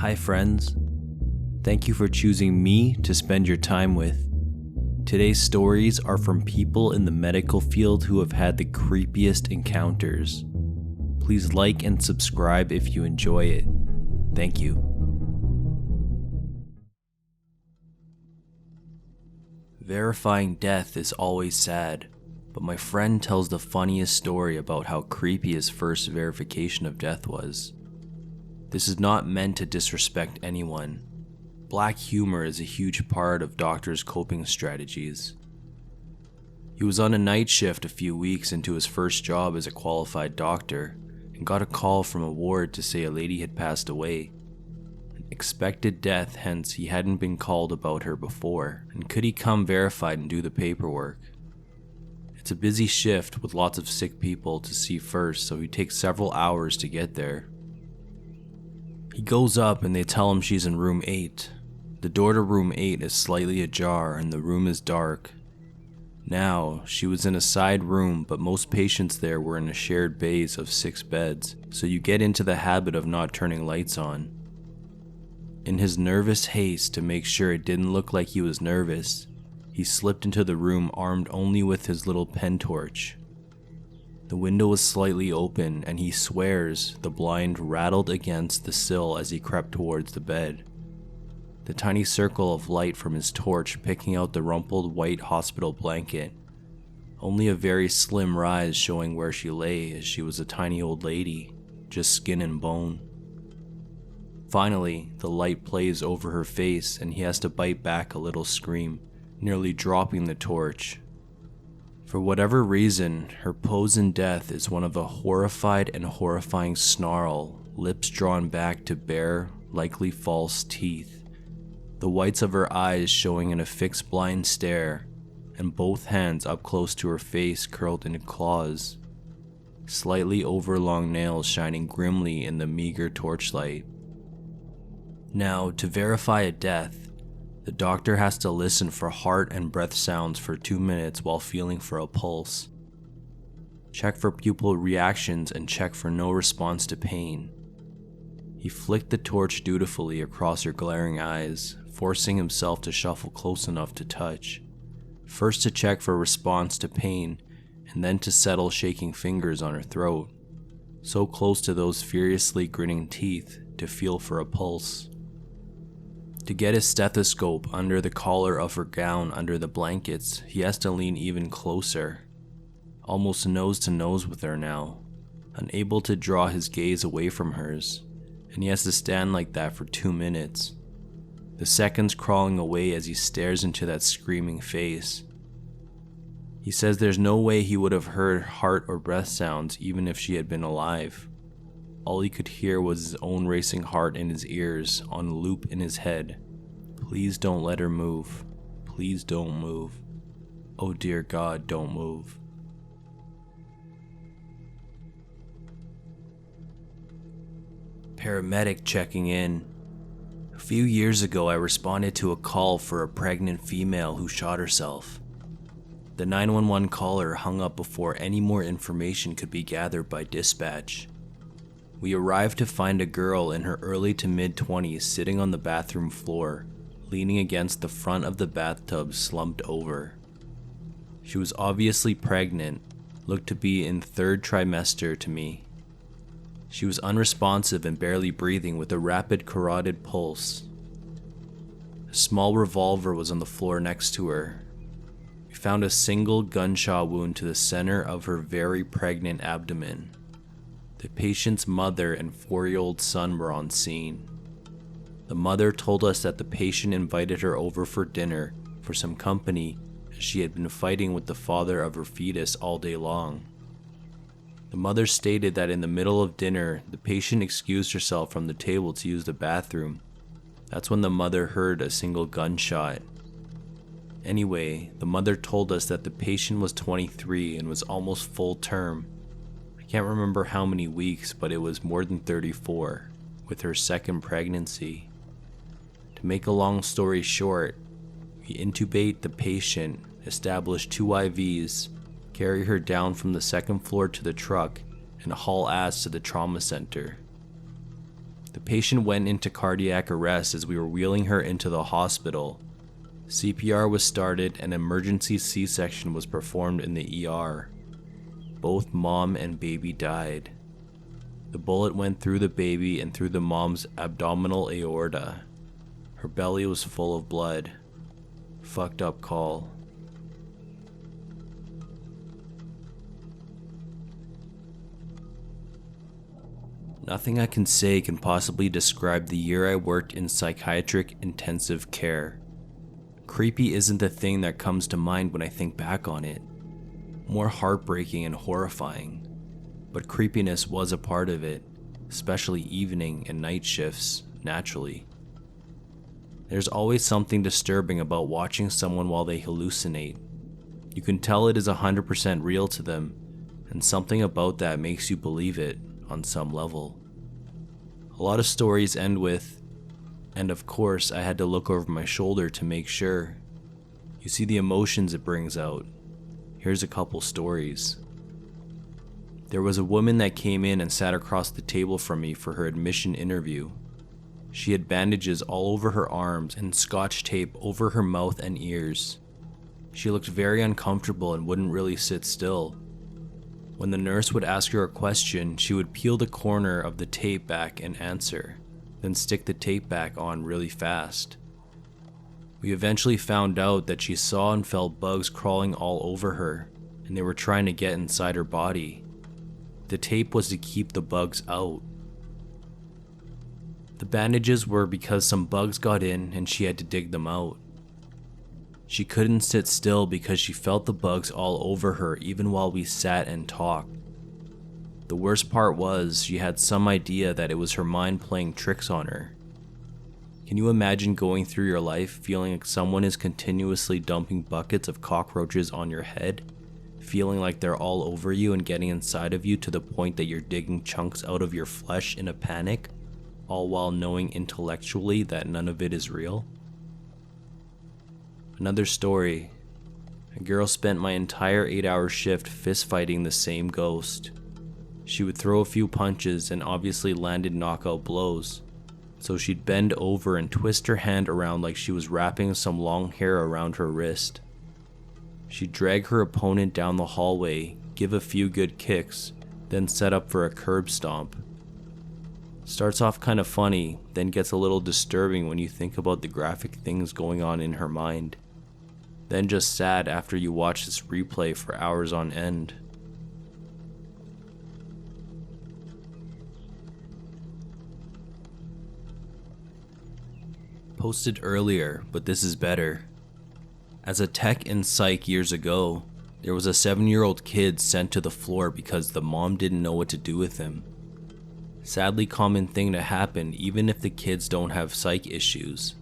Hi friends, thank you for choosing me to spend your time with. Today's stories are from people in the medical field who have had the creepiest encounters. Please like and subscribe if you enjoy it. Thank you. Verifying death is always sad, but my friend tells the funniest story about how creepy his first verification of death was. This is not meant to disrespect anyone. Black humor is a huge part of doctors' coping strategies. He was on a night shift a few weeks into his first job as a qualified doctor and got a call from a ward to say a lady had passed away. An expected death, hence he hadn't been called about her before, and could he come verified and do the paperwork. It's a busy shift with lots of sick people to see first, so he takes several hours to get there. He goes up and they tell him she's in room 8. The door to room 8 is slightly ajar and the room is dark. Now, she was in a side room, but most patients there were in a shared bays of 6 beds, so you get into the habit of not turning lights on. In his nervous haste to make sure it didn't look like he was nervous, he slipped into the room armed only with his little pen torch. The window was slightly open, and he swears the blind rattled against the sill as he crept towards the bed. The tiny circle of light from his torch picking out the rumpled white hospital blanket. Only a very slim rise showing where she lay, as she was a tiny old lady, just skin and bone. Finally, the light plays over her face and he has to bite back a little scream, nearly dropping the torch. For whatever reason, her pose in death is one of a horrified and horrifying snarl, lips drawn back to bare, likely false teeth, the whites of her eyes showing in a fixed blind stare, and both hands up close to her face curled into claws, slightly overlong nails shining grimly in the meager torchlight. Now, to verify a death, the doctor has to listen for heart and breath sounds for 2 minutes while feeling for a pulse. Check for pupil reactions and check for no response to pain. He flicked the torch dutifully across her glaring eyes, forcing himself to shuffle close enough to touch. First to check for response to pain, and then to settle shaking fingers on her throat, so close to those furiously grinning teeth to feel for a pulse. To get his stethoscope under the collar of her gown under the blankets, he has to lean even closer, almost nose to nose with her now, unable to draw his gaze away from hers, and he has to stand like that for 2 minutes, the seconds crawling away as he stares into that screaming face. He says there's no way he would have heard heart or breath sounds even if she had been alive. All he could hear was his own racing heart in his ears, on loop in his head. Please don't let her move. Please don't move. Oh dear God, don't move. Paramedic checking in. A few years ago, I responded to a call for a pregnant female who shot herself. The 911 caller hung up before any more information could be gathered by dispatch. We arrived to find a girl in her early to mid-20s sitting on the bathroom floor, leaning against the front of the bathtub slumped over. She was obviously pregnant, looked to be in 3rd trimester to me. She was unresponsive and barely breathing with a rapid carotid pulse. A small revolver was on the floor next to her. We found a single gunshot wound to the center of her very pregnant abdomen. The patient's mother and 4-year-old son were on scene. The mother told us that the patient invited her over for dinner for some company as she had been fighting with the father of her fetus all day long. The mother stated that in the middle of dinner, the patient excused herself from the table to use the bathroom. That's when the mother heard a single gunshot. Anyway, the mother told us that the patient was 23 and was almost full term. Can't remember how many weeks, but it was more than 34, with her second pregnancy. To make a long story short, we intubate the patient, establish 2 IVs, carry her down from the 2nd floor to the truck, and haul ass to the trauma center. The The patient went into cardiac arrest as we were wheeling her into the hospital. CPR was started and emergency C-section was performed in the ER. Both mom and baby died. The bullet went through the baby and through the mom's abdominal aorta. Her belly was full of blood. Fucked up call. Nothing I can say can possibly describe the year I worked in psychiatric intensive care. Creepy isn't the thing that comes to mind when I think back on it. More heartbreaking and horrifying. But creepiness was a part of it, especially evening and night shifts, naturally. There's always something disturbing about watching someone while they hallucinate. You can tell it is 100% real to them, and something about that makes you believe it on some level. A lot of stories end with, and of course I had to look over my shoulder to make sure. You see the emotions it brings out. Here's a couple stories. There was a woman that came in and sat across the table from me for her admission interview. She had bandages all over her arms and scotch tape over her mouth and ears. She looked very uncomfortable and wouldn't really sit still. When the nurse would ask her a question, she would peel the corner of the tape back and answer, then stick the tape back on really fast. We eventually found out that she saw and felt bugs crawling all over her, and they were trying to get inside her body. The tape was to keep the bugs out. The bandages were because some bugs got in and she had to dig them out. She couldn't sit still because she felt the bugs all over her even while we sat and talked. The worst part was she had some idea that it was her mind playing tricks on her. Can you imagine going through your life feeling like someone is continuously dumping buckets of cockroaches on your head, feeling like they're all over you and getting inside of you to the point that you're digging chunks out of your flesh in a panic, all while knowing intellectually that none of it is real? Another story. A girl spent my entire 8-hour shift fist-fighting the same ghost. She would throw a few punches and obviously landed knockout blows, so she'd bend over and twist her hand around like she was wrapping some long hair around her wrist. She'd drag her opponent down the hallway, give a few good kicks, then set up for a curb stomp. Starts off kind of funny, then gets a little disturbing when you think about the graphic things going on in her mind. Then just sad after you watch this replay for hours on end. Posted earlier, but this is better. As a tech in psych years ago, there was a 7-year-old kid sent to the floor because the mom didn't know what to do with him. Sadly common thing to happen even if the kids don't have psych issues.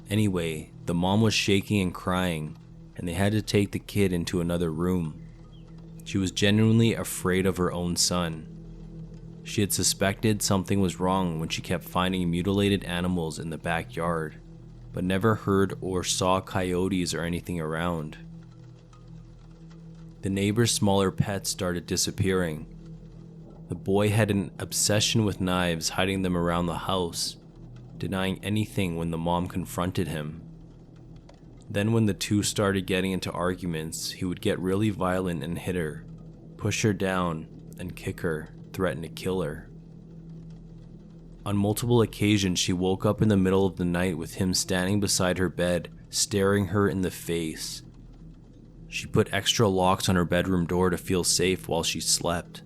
Anyway, the mom was shaking and crying, and they had to take the kid into another room. She was genuinely afraid of her own son. She had suspected something was wrong when she kept finding mutilated animals in the backyard, but never heard or saw coyotes or anything around. The neighbor's smaller pets started disappearing. The boy had an obsession with knives, hiding them around the house, denying anything when the mom confronted him. Then when the two started getting into arguments, he would get really violent and hit her, push her down, and kick her, threaten to kill her. On multiple occasions, she woke up in the middle of the night with him standing beside her bed, staring her in the face. She put extra locks on her bedroom door to feel safe while she slept.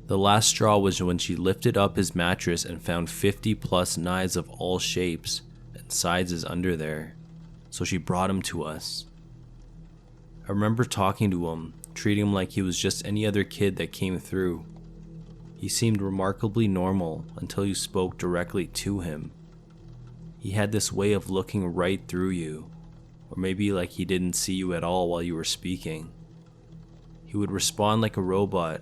The last straw was when she lifted up his mattress and found 50+ knives of all shapes and sizes under there, so she brought him to us. I remember talking to him, treating him like he was just any other kid that came through. He seemed remarkably normal until you spoke directly to him. He had this way of looking right through you, or maybe like he didn't see you at all while you were speaking. He would respond like a robot,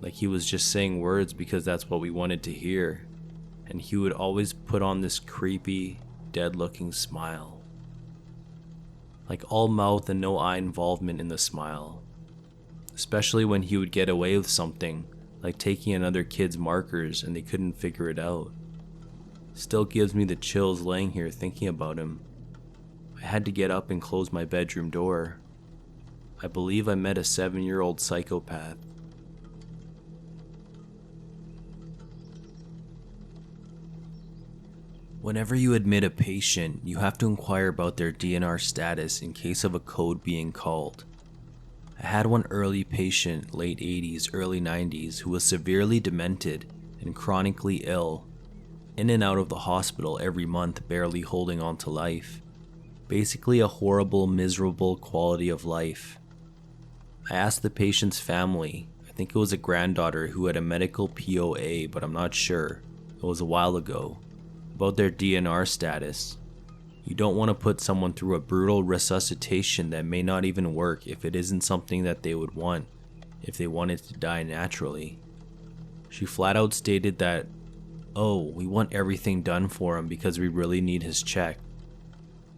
like he was just saying words because that's what we wanted to hear, and he would always put on this creepy, dead-looking smile. Like all mouth and no eye involvement in the smile. Especially when he would get away with something, like taking another kid's markers and they couldn't figure it out. Still gives me the chills laying here thinking about him. I had to get up and close my bedroom door. I believe I met a 7-year-old psychopath. Whenever you admit a patient, you have to inquire about their DNR status in case of a code being called. I had one early patient, late 80s, early 90s, who was severely demented and chronically ill, in and out of the hospital every month, barely holding on to life. Basically a horrible, miserable quality of life. I asked the patient's family, I think it was a granddaughter who had a medical POA, but I'm not sure, it was a while ago, about their DNR status. You don't want to put someone through a brutal resuscitation that may not even work if it isn't something that they would want, if they wanted to die naturally. She flat out stated that, "Oh, we want everything done for him because we really need his check."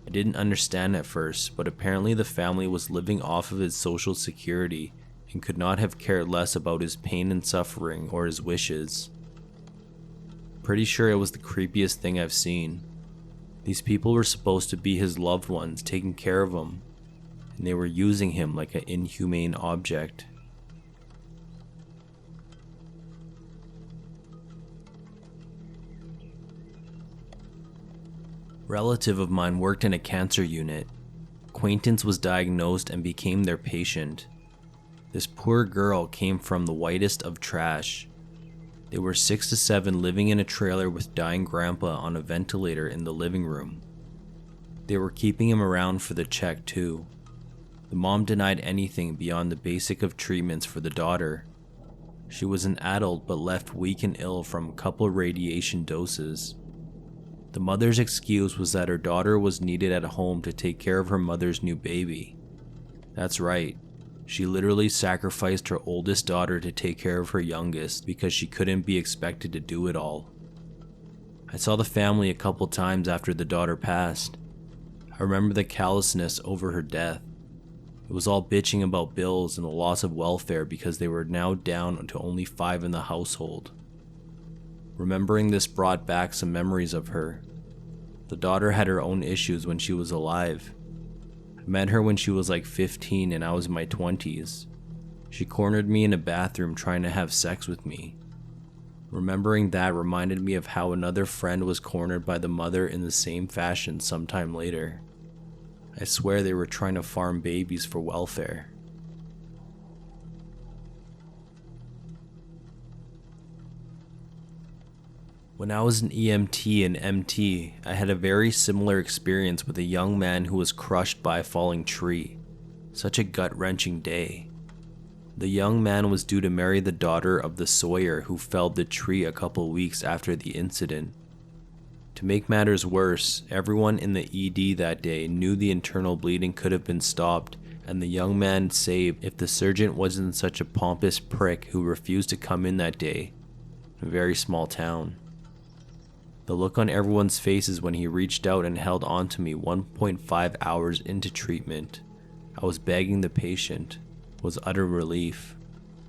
I didn't understand at first, but apparently the family was living off of his social security and could not have cared less about his pain and suffering or his wishes. Pretty sure it was the creepiest thing I've seen. These people were supposed to be his loved ones, taking care of him, and they were using him like an inhumane object. A relative of mine worked in a cancer unit. Acquaintance was diagnosed and became their patient. This poor girl came from the whitest of trash. They were 6 to 7 living in a trailer with dying grandpa on a ventilator in the living room. They were keeping him around for the check too. The mom denied anything beyond the basic of treatments for the daughter. She was an adult but left weak and ill from a couple radiation doses. The mother's excuse was that her daughter was needed at home to take care of her mother's new baby. That's right. She literally sacrificed her oldest daughter to take care of her youngest because she couldn't be expected to do it all. I saw the family a couple times after the daughter passed. I remember the callousness over her death. It was all bitching about bills and the loss of welfare because they were now down to only 5 in the household. Remembering this brought back some memories of her. The daughter had her own issues when she was alive. I met her when she was like 15 and I was in my 20s. She cornered me in a bathroom trying to have sex with me. Remembering that reminded me of how another friend was cornered by the mother in the same fashion sometime later. I swear they were trying to farm babies for welfare. When I was an EMT and MT, I had a very similar experience with a young man who was crushed by a falling tree. Such a gut-wrenching day. The young man was due to marry the daughter of the sawyer who felled the tree a couple weeks after the incident. To make matters worse, everyone in the ED that day knew the internal bleeding could have been stopped and the young man saved if the surgeon wasn't such a pompous prick who refused to come in that day. A very small town. The look on everyone's faces when he reached out and held on to me 1.5 hours into treatment. I was begging the patient. Was utter relief.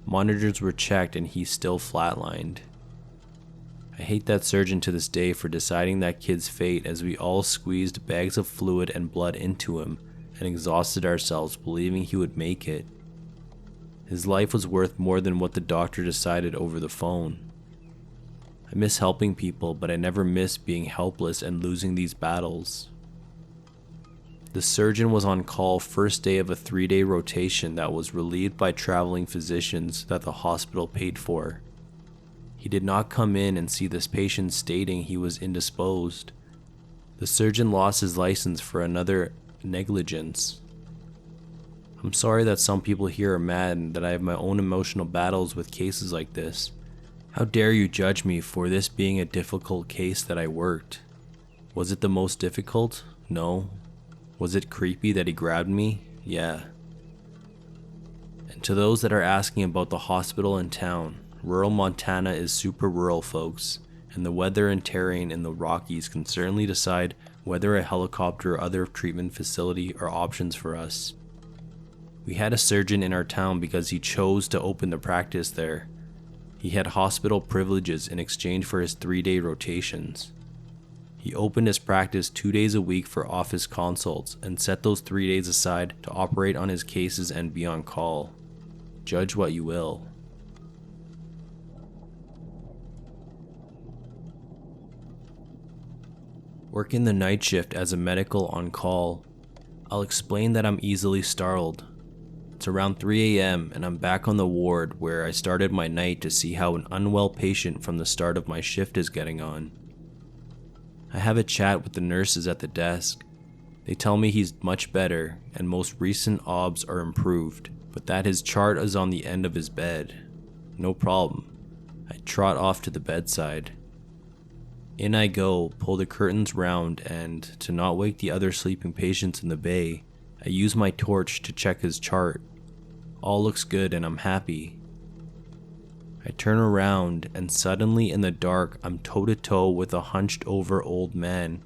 Monitors were checked and he still flatlined. I hate that surgeon to this day for deciding that kid's fate as we all squeezed bags of fluid and blood into him and exhausted ourselves believing he would make it. His life was worth more than what the doctor decided over the phone. I miss helping people, but I never miss being helpless and losing these battles. The surgeon was on call first day of a 3-day rotation that was relieved by traveling physicians that the hospital paid for. He did not come in and see this patient stating he was indisposed. The surgeon lost his license for another negligence. I'm sorry that some people here are mad and that I have my own emotional battles with cases like this. How dare you judge me for this being a difficult case that I worked? Was it the most difficult? No. Was it creepy that he grabbed me? Yeah. And to those that are asking about the hospital in town, rural Montana is super rural, folks, and the weather and terrain in the Rockies can certainly decide whether a helicopter or other treatment facility are options for us. We had a surgeon in our town because he chose to open the practice there. He had hospital privileges in exchange for his 3-day rotations. He opened his practice 2 days a week for office consults and set those 3 days aside to operate on his cases and be on call. Judge what you will. Working the night shift as a medical on call, I'll explain that I'm easily startled. It's around 3 a.m. and I'm back on the ward where I started my night to see how an unwell patient from the start of my shift is getting on. I have a chat with the nurses at the desk. They tell me he's much better and most recent obs are improved, but that his chart is on the end of his bed. No problem. I trot off to the bedside. In I go, pull the curtains round, and to not wake the other sleeping patients in the bay, I use my torch to check his chart. All looks good and I'm happy. I turn around and suddenly in the dark I'm toe to toe with a hunched over old man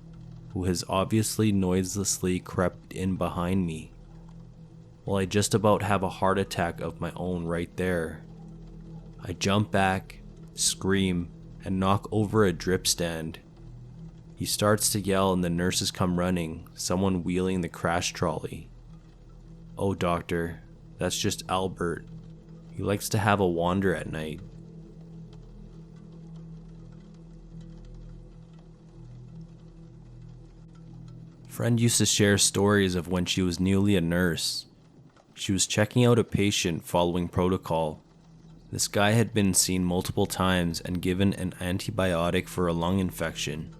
who has obviously noiselessly crept in behind me. Well, I just about have a heart attack of my own right there. I jump back, scream, and knock over a drip stand. He starts to yell and the nurses come running, someone wheeling the crash trolley. "Oh doctor, that's just Albert. He likes to have a wander at night." Friend used to share stories of when she was newly a nurse. She was checking out a patient following protocol. This guy had been seen multiple times and given an antibiotic for a lung infection.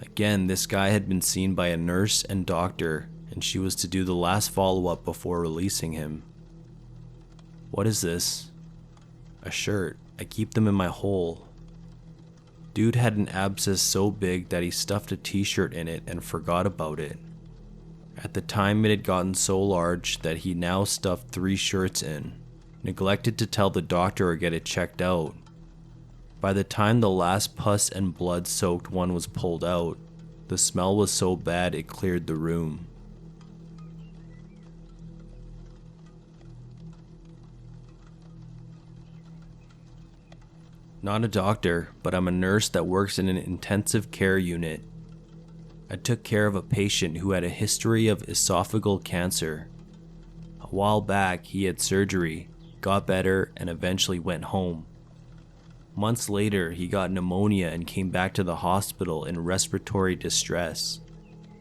Again, this guy had been seen by a nurse and doctor, and she was to do the last follow-up before releasing him. What is this? A shirt. I keep them in my hole. Dude had an abscess so big that he stuffed a t-shirt in it and forgot about it. At the time it had gotten so large that he now stuffed 3 shirts in, neglected to tell the doctor or get it checked out. By the time the last pus and blood soaked one was pulled out, the smell was so bad it cleared the room. Not a doctor, but I'm a nurse that works in an intensive care unit. I took care of a patient who had a history of esophageal cancer. A while back, he had surgery, got better, and eventually went home. Months later, he got pneumonia and came back to the hospital in respiratory distress.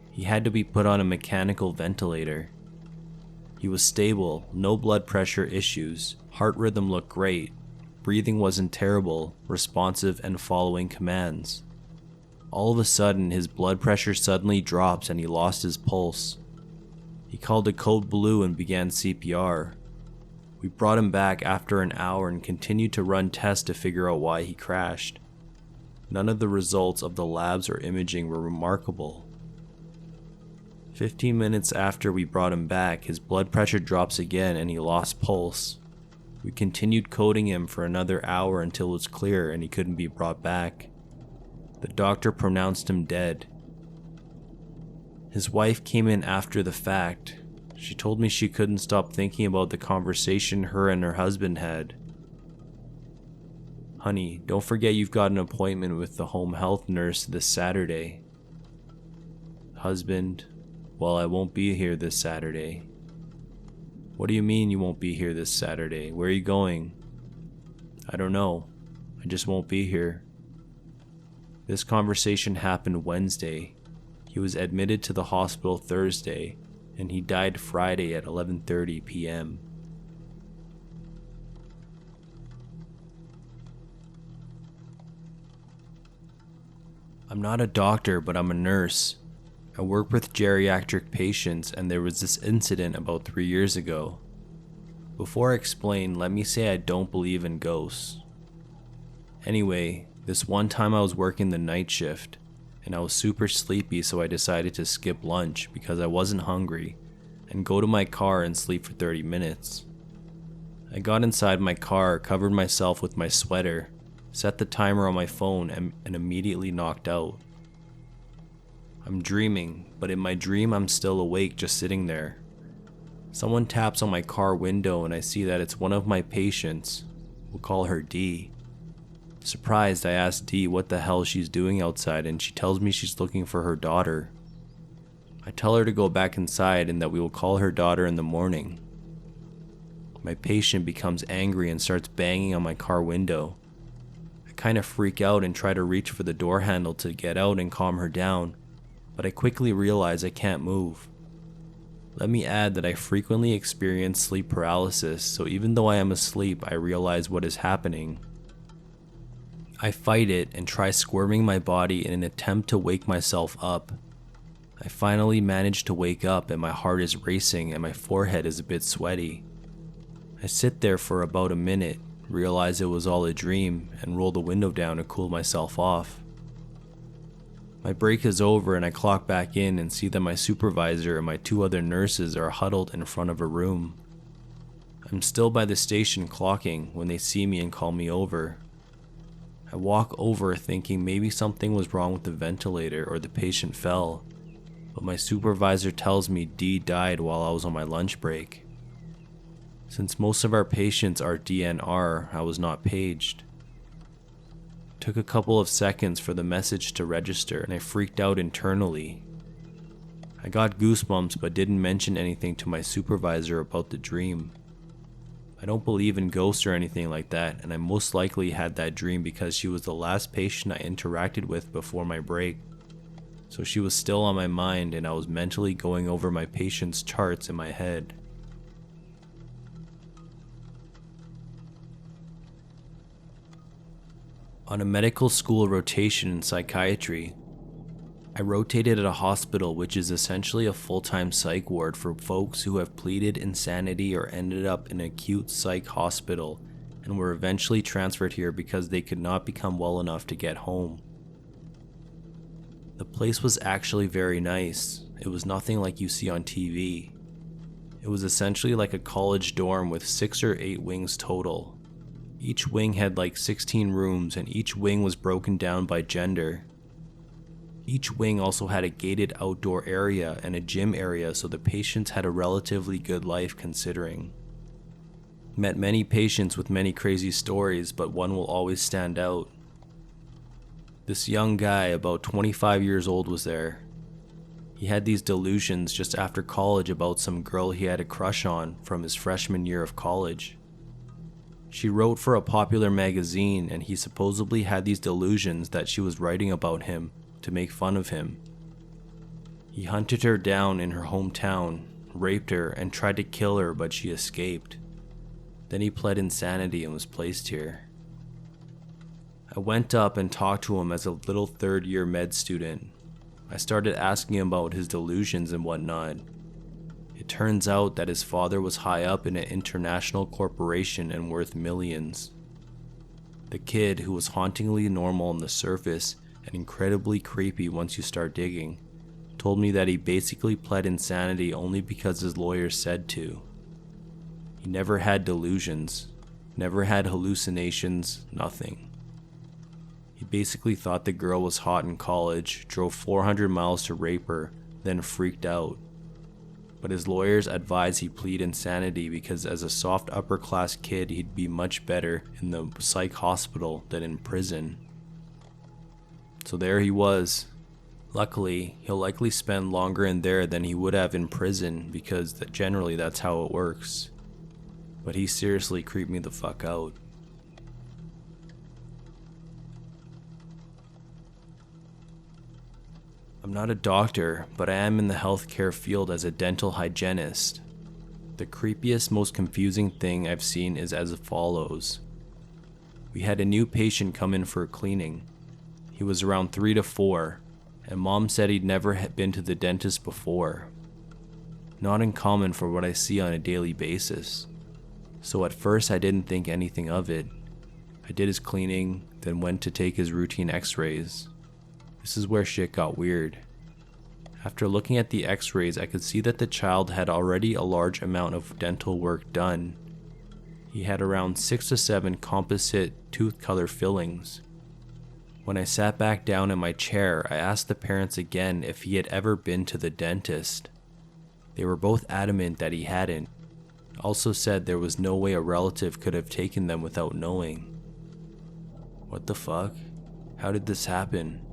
He had to be put on a mechanical ventilator. He was stable, no blood pressure issues, heart rhythm looked great, breathing wasn't terrible, responsive and following commands. All of a sudden, his blood pressure suddenly drops and he lost his pulse. He called a code blue and began CPR. We brought him back after an hour and continued to run tests to figure out why he crashed. None of the results of the labs or imaging were remarkable. 15 minutes after we brought him back, his blood pressure drops again and he lost pulse. We continued coding him for another hour until it was clear and he couldn't be brought back. The doctor pronounced him dead. His wife came in after the fact. She told me she couldn't stop thinking about the conversation her and her husband had. "Honey, don't forget you've got an appointment with the home health nurse this Saturday." Husband, "Well, I won't be here this Saturday." "What do you mean you won't be here this Saturday? Where are you going?" "I don't know. I just won't be here." This conversation happened Wednesday. He was admitted to the hospital Thursday, and he died Friday at 11:30 p.m. I'm not a doctor, but I'm a nurse. I work with geriatric patients, and there was this incident about 3 years ago. Before I explain, let me say I don't believe in ghosts. Anyway, this one time I was working the night shift, and I was super sleepy, so I decided to skip lunch because I wasn't hungry and go to my car and sleep for 30 minutes. I got inside my car, covered myself with my sweater, set the timer on my phone, and immediately knocked out. I'm dreaming, but in my dream I'm still awake, just sitting there. Someone taps on my car window and I see that it's one of my patients. We'll call her D. Surprised, I asked Dee what the hell she's doing outside, and she tells me she's looking for her daughter. I tell her to go back inside and that we will call her daughter in the morning. My patient becomes angry and starts banging on my car window. I kind of freak out and try to reach for the door handle to get out and calm her down, but I quickly realize I can't move. Let me add that I frequently experience sleep paralysis, so even though I am asleep, I realize what is happening. I fight it and try squirming my body in an attempt to wake myself up. I finally manage to wake up and my heart is racing and my forehead is a bit sweaty. I sit there for about a minute, realize it was all a dream, and roll the window down to cool myself off. My break is over and I clock back in and see that my supervisor and my 2 other nurses are huddled in front of a room. I'm still by the station clocking when they see me and call me over. I walk over thinking maybe something was wrong with the ventilator or the patient fell, but my supervisor tells me Dee died while I was on my lunch break. Since most of our patients are DNR, I was not paged. It took a couple of seconds for the message to register and I freaked out internally. I got goosebumps but didn't mention anything to my supervisor about the dream. I don't believe in ghosts or anything like that, and I most likely had that dream because she was the last patient I interacted with before my break. So she was still on my mind and I was mentally going over my patient's charts in my head. On a medical school rotation in psychiatry, I rotated at a hospital which is essentially a full-time psych ward for folks who have pleaded insanity or ended up in an acute psych hospital and were eventually transferred here because they could not become well enough to get home. The place was actually very nice. It was nothing like you see on TV. It was essentially like a college dorm with 6 or 8 wings total. Each wing had like 16 rooms and each wing was broken down by gender. Each wing also had a gated outdoor area and a gym area, so the patients had a relatively good life considering. Met many patients with many crazy stories, but one will always stand out. This young guy, about 25 years old, was there. He had these delusions just after college about some girl he had a crush on from his freshman year of college. She wrote for a popular magazine and he supposedly had these delusions that she was writing about him to make fun of him. He hunted her down in her hometown, raped her, and tried to kill her, but she escaped. Then he pled insanity and was placed here. I went up and talked to him as a little third-year med student. I started asking him about his delusions and whatnot. It turns out that his father was high up in an international corporation and worth millions. The kid, who was hauntingly normal on the surface and incredibly creepy once you start digging, told me that he basically pled insanity only because his lawyer said to. He never had delusions, never had hallucinations, nothing. He basically thought the girl was hot in college, drove 400 miles to rape her, then freaked out. But his lawyers advised he plead insanity because as a soft upper class kid he'd be much better in the psych hospital than in prison. So there he was. Luckily, he'll likely spend longer in there than he would have in prison because generally that's how it works. But he seriously creeped me the fuck out. I'm not a doctor, but I am in the healthcare field as a dental hygienist. The creepiest, most confusing thing I've seen is as follows. We had a new patient come in for a cleaning. He was around 3 to 4, and Mom said he'd never been to the dentist before. Not uncommon for what I see on a daily basis. So at first I didn't think anything of it. I did his cleaning, then went to take his routine x-rays. This is where shit got weird. After looking at the x-rays, I could see that the child had already a large amount of dental work done. He had around 6 to 7 composite tooth color fillings. When I sat back down in my chair, I asked the parents again if he had ever been to the dentist. They were both adamant that he hadn't. Also said there was no way a relative could have taken them without knowing. What the fuck? How did this happen?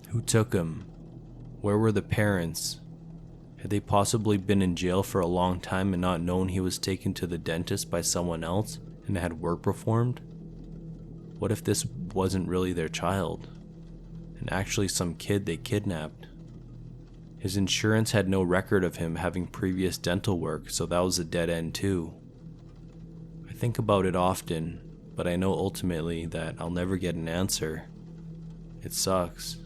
Who took him? Where were the parents? Had they possibly been in jail for a long time and not known he was taken to the dentist by someone else and had work performed? What if this wasn't really their child, and actually some kid they kidnapped? His insurance had no record of him having previous dental work, so that was a dead end too. I think about it often, but I know ultimately that I'll never get an answer. It sucks.